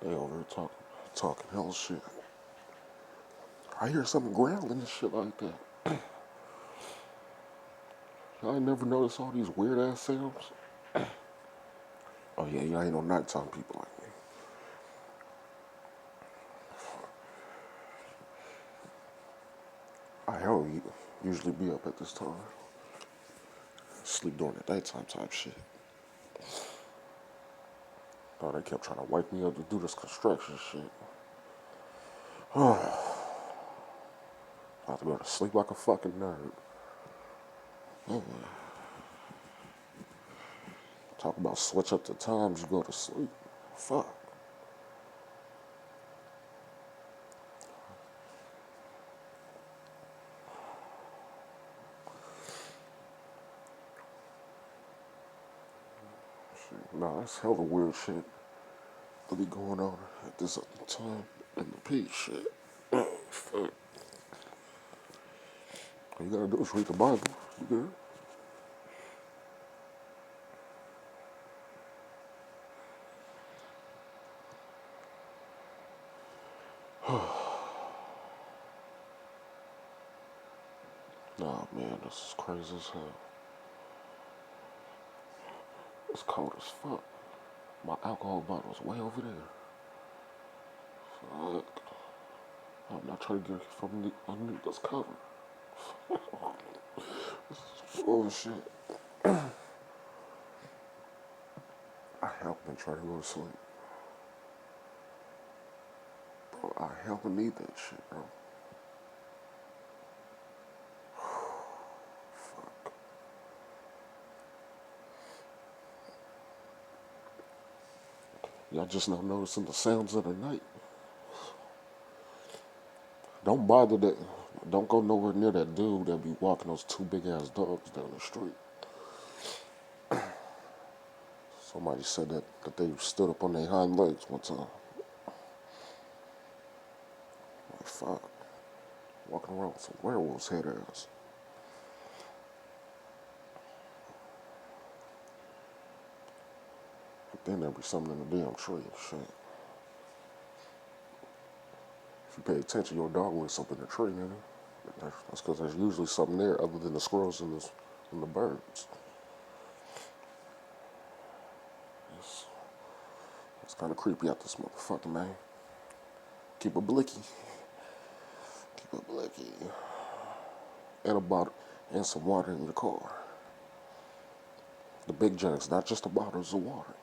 They over here talking hell shit. I hear something growling and shit like that. Y'all ain't never noticed all these weird ass sounds? Oh yeah, y'all ain't no nighttime people like me. I hell usually be up at this time. Sleep during the daytime type shit. Oh, they kept trying to wake me up to do this construction shit. I have to go to sleep like a fucking nerd. Talk about switch up the times you go to sleep. Fuck. Shit. Nah, that's hella weird shit to be going on at this other time in the peace shit. Fuck. All you gotta do is read the Bible. You good? Nah, man, this is crazy as hell. It's cold as fuck. My alcohol bottle's way over there. Fuck. I'm not trying to get from underneath this cover. Oh shit. I help and try to go to sleep. Bro, I help and need that shit, bro. Fuck. Y'all just not noticing the sounds of the night. Don't bother that. Don't go nowhere near that dude that be walking those two big ass dogs down the street. Somebody said that they stood up on their hind legs one time. Like, fuck. Walking around with some werewolves head ass. But then there be something in the damn tree. Shit. If you pay attention, your dog will up in the tree, nigga. That's because there's usually something there other than the squirrels and the birds. It's, it's kind of creepy out this motherfucker, man. Keep a blicky. Keep a blicky. And a bottle and some water in your car. The big jugs, not just the bottles of water.